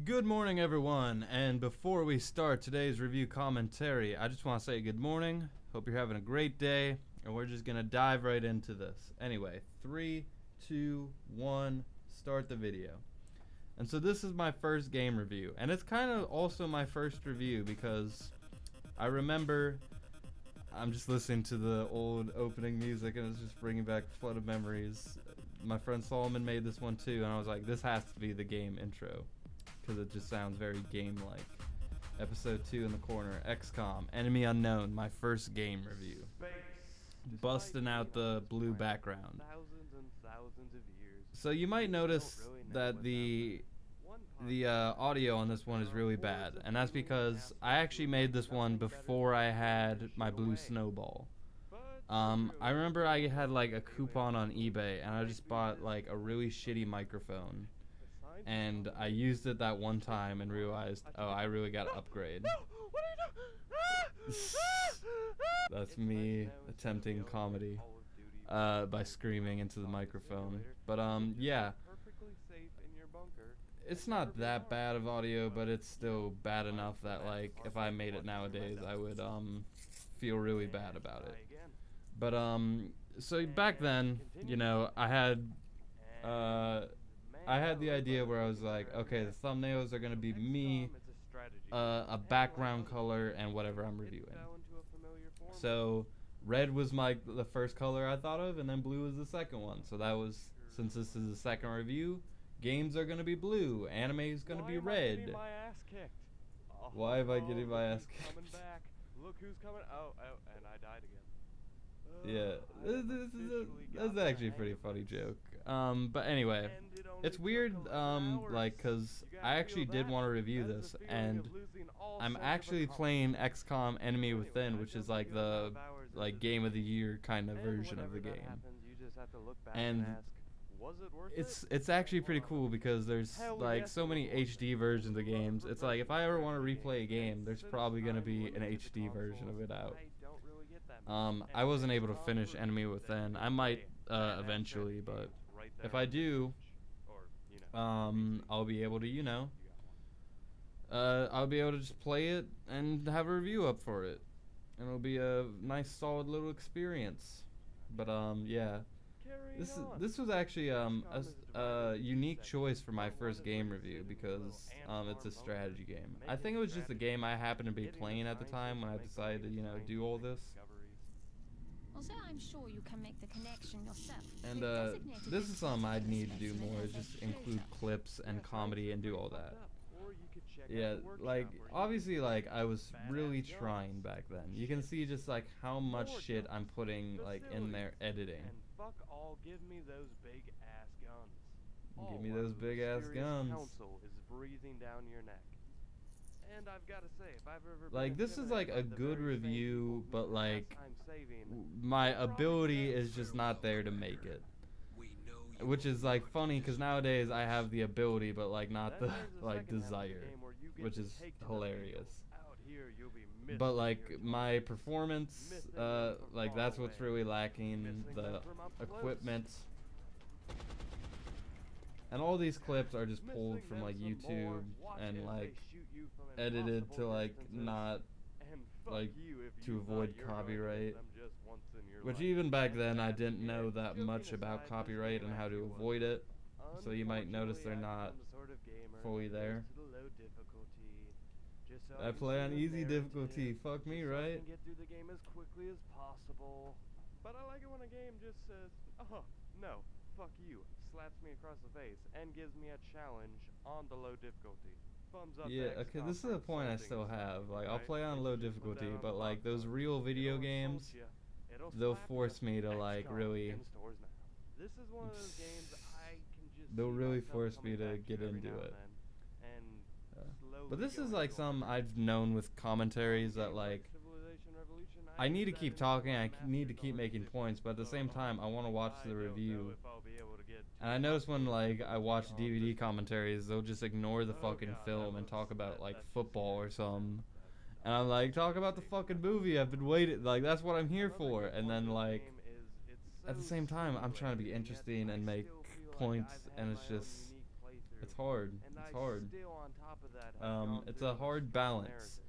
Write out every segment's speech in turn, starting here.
Good morning, everyone, and before we start today's review commentary, I just want to say good morning. Hope you're having a great day, and we're just gonna dive right into this. Anyway, 3, 2, 1, start the video. And so this is my first game review, and it's kind of also my first review because I remember I'm just listening to the old opening music and it's just bringing back a flood of memories. My friend Solomon made this one too, and I was like, this has to be the game intro because it just sounds very game-like. Episode 2 in the corner, XCOM, Enemy Unknown, my first game review. Busting out the blue background. So you might notice that the audio on this one is really bad, and that's because I actually made this one before I had my blue snowball. I remember I had like a coupon on eBay, and I just bought like a really shitty microphone. And I used it that one time and realized, oh, I really gotta upgrade. That's me attempting comedy by screaming into the microphone. But yeah, it's not that bad of audio, but it's still bad enough that like if I made it nowadays, I would feel really bad about it. But so back then, you know, I had the idea where I was like, okay, the thumbnails are gonna be me, a background color, and whatever I'm reviewing. So red was the first color I thought of, and then blue was the second one. So that was, since this is the second review, games are gonna be blue, anime is gonna be red. Why am I getting my ass kicked? Look who's coming! Oh, and I died again. Yeah, that's actually a pretty funny joke. But anyway, it's weird, like, cause I actually did want to review this, and I'm actually playing XCOM Enemy Within, which is like the game of the year kind of version of the game. And it's actually pretty cool because there's like so many HD versions of games. It's like if I ever want to replay a game, there's probably gonna be an HD version of it out. I wasn't able to finish Enemy Within. I might eventually, but if I do, I'll be able to, you know, I'll be able to just play it and have a review up for it, and it'll be a nice, solid little experience. But yeah, this was actually a unique choice for my first game review because it's a strategy game. I think it was just a game I happened to be playing at the time when I decided to, you know, do all this. Also, I'm sure you can make the connection yourself. And this is something I'd need to do more, is just include clips and comedy and do all that. Yeah, like, obviously, like, I was really trying back then. You can see just, like, how much shit I'm putting, like, in there editing. Give me those big ass guns. Give me those big ass guns. Council is breathing down your neck. And I've got to say, if I've ever like, this is like a good review, but like my ability is just not there to make it, which is like funny because nowadays I have the ability but like not the like desire, which is hilarious. But like my performance, like that's what's really lacking, the equipment. And all these clips are just pulled from like YouTube and like edited to like not like to avoid copyright, which even back then I didn't know that much about copyright and how to avoid it, so you might notice they're not fully there. I play on easy difficulty, fuck me, right? Get through the game as quickly as possible. But I like it when a game just says, oh, no, fuck you, slaps me across the face, and gives me a challenge on the low difficulty. Thumbs up. Yeah, okay, this is a point I still have. Like, I'll play on low difficulty, but like those real video games, they'll force me to like really. This is one of those games I can just. They'll really force me to get into it. But this is like some I've known with commentaries that like I need to keep talking, I need to keep making points, but at the same time I want to watch the review. And I notice when like I watch DVD commentaries, they'll just ignore the fucking film and talk about like football or something. And I'm like, talk about the fucking movie, I've been waiting, like that's what I'm here for. And then like at the same time I'm trying to be interesting and make points, and it's just It's hard. And It's I hard. still on top of that have gone It's through a the hard script balance. narrative.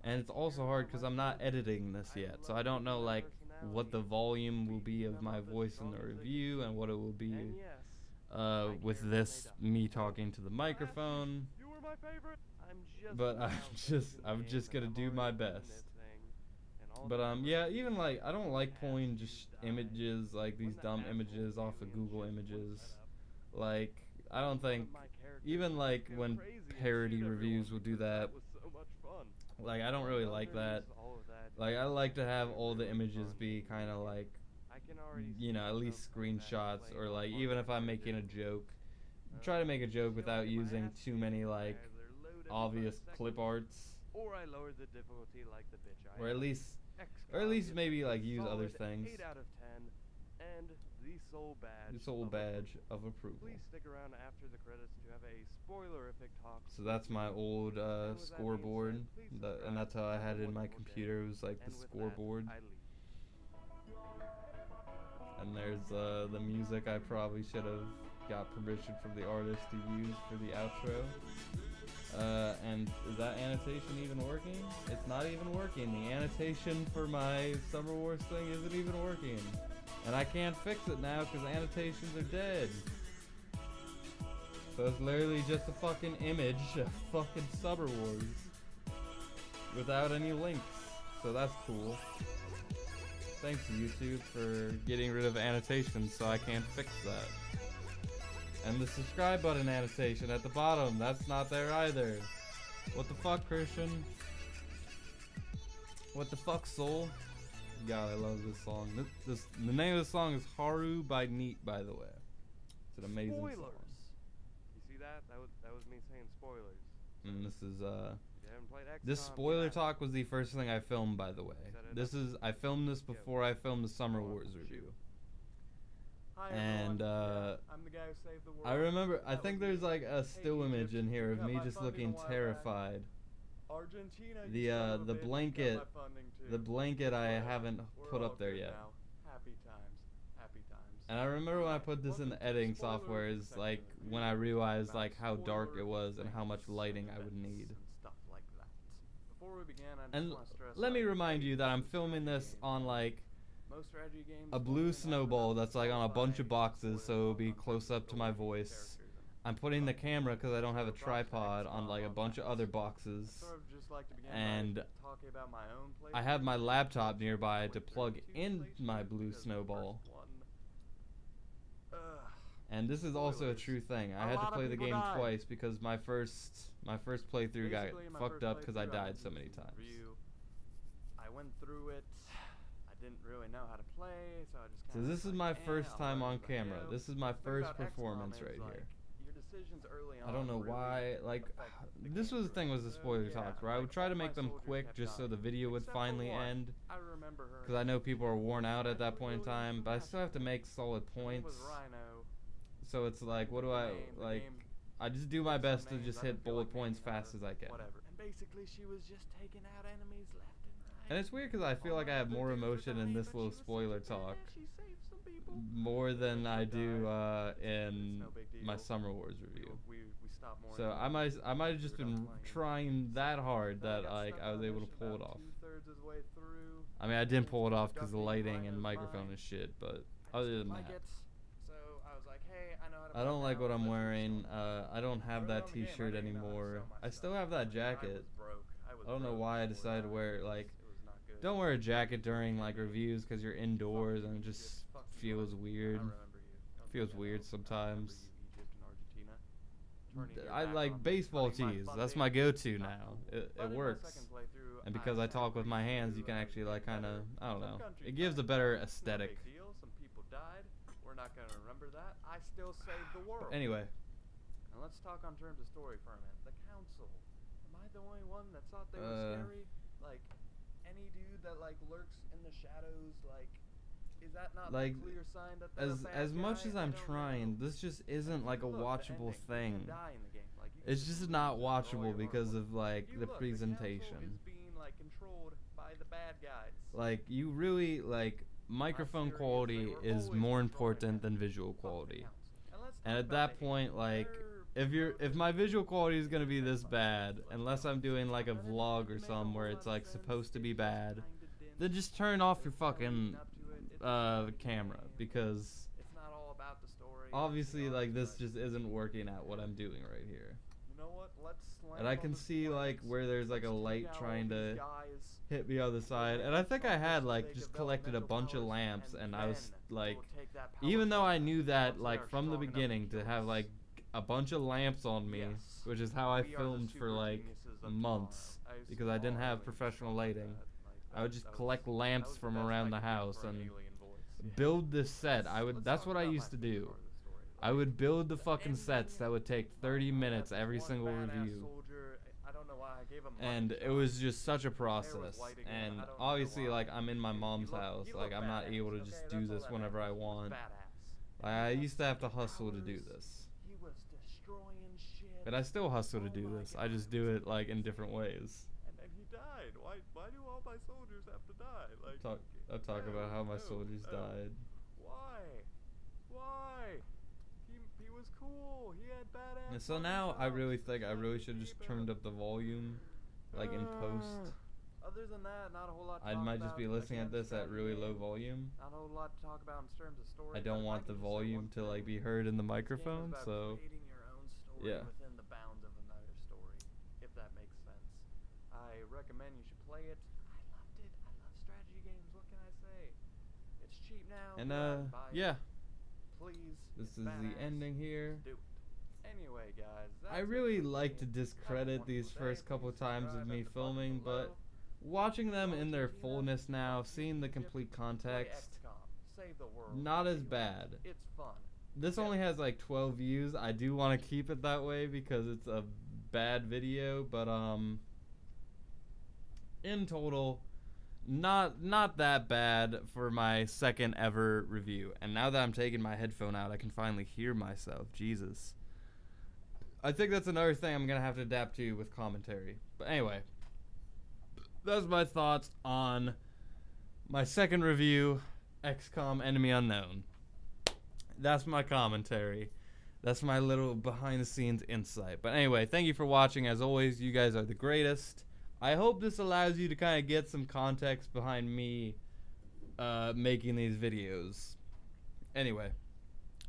And it's also hard because I'm not editing this yet, so I don't know like what the volume will be of my voice in the review and what it will be And yes, with this me talking to the microphone. you were my favorite. But I'm just gonna do my best. But yeah, even like I don't like pulling just images like these dumb images off of Google Images. Like I don't think even like when parody reviews will do that. Like I don't really like that. Like I like to have all the images be kind of like, you know, at least screenshots, or like even if I'm making a joke, try to make a joke without using too many like obvious clip arts, Or I lowered the difficulty like the bitch I or at am. least XCOM maybe like gives use a other solid things. 8 out of 10, and the sole badge. This whole of badge approval. of approval. Please stick around after the credits to have a spoilerific talk. So that's my old scoreboard, and that's how I had it in my computer. It was like the scoreboard. And there's the music I probably should have got permission from the artist to use for the outro. And is that annotation even working? It's not even working. The annotation for my Summer Wars thing isn't even working. And I can't fix it now because annotations are dead. So it's literally just a fucking image of fucking Summer Wars without any links. So that's cool. Thanks YouTube for getting rid of annotations so I can't fix that. And the subscribe button annotation at the bottom, that's not there either. What the fuck, Christian? What the fuck, Soul? God, I love this song. The name of the song is Haru by Neat, by the way. It's an amazing Spoilers. song. You see that? That was me saying spoilers. And this is If you haven't played XCOM, this spoiler talk was the first thing I filmed, by the way. I filmed this before I filmed the Summer Wars review. Hi, And I'm the guy who saved the world. I remember, I That think was there's me. like a Hey, still Egypt, image in here you of got me my just funding looking a while back. terrified. Argentina, The, you son of a the bitch, you got blanket- my funding too. The blanket I Whatever. haven't We're put all up there good yet. now. Happy times. Happy times. And I remember when I put this in Welcome the to the editing spoiler software is section like of the when I video realized about like how dark it spoiler was and how much things lighting I and would need. events and stuff like that. Before we begin, I just And want to stress let me out, remind you that I'm most filming strategy this games- on like most strategy games a won't blue even have snowball enough that's like on a bunch of qualifying boxes, so spoilers it'll be on close up to my story voice. characters and I'm putting the stuff. camera because I don't have a So prospects tripod on like a on bunch of that. other I'd boxes. sort of just like to begin And by talking about my own I have my playthrough. laptop I nearby went to through plug 2 in my playthroughs blue because the snowball. first one- And this is also a Spoilers. true thing. I A had to lot of play the people game died. twice because my first playthrough got Basically, my fucked first up because I playthrough, died was so many in times. review. I went through it. I didn't really know how to play, so I just So kinda this is like, my eh, first I'll time learn on as I camera. go. This is my The thing first about XCOM performance is, right like, here. your decisions early I don't know on really why, like, affect the this game was the through thing it. was the So, spoiler yeah, talks, where I would like, try all to my make them soldiers quick kept just so dying, the video would except for finally one. end. I remember her. Because I know people are worn out at that Actually point in really time, but I still have to make solid Her name points. was Rhino. So it's like, what do I, The like, game I just do my had some best to names, just I hit didn't feel bullet like points naming her, fast as I can. Whatever. And basically, she was just taking out enemies left and right. And it's weird because I feel like I have more emotion in this little spoiler talk more than I do in my Summer Wars review. We stopped more. So I might have just been trying that hard that like I was able to pull it off. I mean, I didn't pull it off because the lighting and microphone is shit, but other than that, So I was like, hey, I know how to I don't play like now, what I'm let's do wearing. something. I don't have Early that on in the game, I T-shirt didn't even know how to anymore. sell my I still stuff. have that I jacket. was broke. I don't know broke why I before decided to that. wear it, It like, was not good. don't wear a jacket during like reviews because you're indoors and it just Fuck you, feels Lord. weird. I remember you. Don't Feels think I weird know. sometimes. I remember you, Egypt and Argentina. Turning your I back like on baseball cutting my tees. That's funding. my go-to Not now. cool. It But in my works. second playthrough, And because I talk with my hands, you can actually like kind of, I don't know. It gives a better aesthetic. No big deal. Some people died. We're not gonna remember that. I still saved the world. But anyway, And let's talk on terms of story for a minute. The council. Am I the only one that thought they were scary? Like, any dude that like lurks in the shadows, like, is that not like, the clear sign that they're a bad as much guy? as I I'm don't trying, know. this just isn't like a Look, the watchable ending, you thing. can die in the game. Like, you can It's just lose not with all watchable your because hard of work. like You the look, presentation. The council is being like controlled by the bad guys. Like you really like microphone serious, quality they were is always more controlling important it. than visual Fuck the quality. council. And let's And talk at about that the point, hate. like, They're if my visual quality is gonna be this bad, unless I'm doing like a vlog or something where it's like supposed to be bad, then just turn off your fucking camera, because It's not all about the story. obviously like this just isn't working at what I'm doing right here. You know what? Let's slam And I on can the see like brakes. where there's like a Let's light take out trying all to these guys. hit me on the side, and I think I had like just collected a bunch of Developmental lamps, powers, and I was then like, we'll take that power even though from I them knew once that they like are from the strong enough beginning to kill have us. like a bunch of lamps on me, Yes. which is how I We are the filmed for super like geniuses of months, tomorrow. used to because I didn't call have aliens professional stuff like lighting. that. Like, I would just collect lamps the from best around I the could do house for an and alien voice. build this set. That's what I used to do. I would build the fucking sets that would take 30 minutes every single review. I don't know why I gave him And it was just such a process. And obviously, like, I'm in my mom's house. Like, I'm not able to just do this whenever I want. Like, I used to have to hustle to do this. He was destroying shit. But I still hustle to do this. I just do it, like, in different ways. And then he died. Why do all my soldiers have to die? Like, I'll talk about how my no, soldiers no. died. Why? He was cool. He had badass. And so now I really think I really should just turned up the volume, like in post. Other than that, not a whole lot to I talk might just be about. listening at Again, this at really low strategy game. volume. Not a whole lot to talk about in terms of story. I but don't if want can the just say volume one to like thing, be heard in the this game is microphone, about so creating your own story yeah. within the bounds of another story, if that makes sense. I recommend you should play it. I loved it. I love strategy games. What can I say? It's cheap now. And Go out and buy it. yeah, Please. this it's is the badass. ending here. Do it. Anyway, guys. I that's it really for like me. to Have a discredit wonderful these day. first couple Please times of subscribe me at the button filming, below. but watching them in their Volunteer, fullness now, fuck seeing you, the Jeff. complete Play context, XCOM. Save the world. not as Aliens. bad. It's fun. This Yeah. only has like 12 views. I do want to keep it that way because it's a bad video, but in total, not that bad for my second ever review. And now that I'm taking my headphone out, I can finally hear myself. Jesus. I think that's another thing I'm gonna have to adapt to with commentary. But anyway, that's my thoughts on my second review, XCOM Enemy Unknown. That's my commentary. That's my little behind the scenes insight. But anyway, thank you for watching. As always, you guys are the greatest. I hope this allows you to kind of get some context behind me making these videos. Anyway,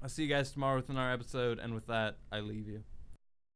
I'll see you guys tomorrow with another episode, and with that, I leave you.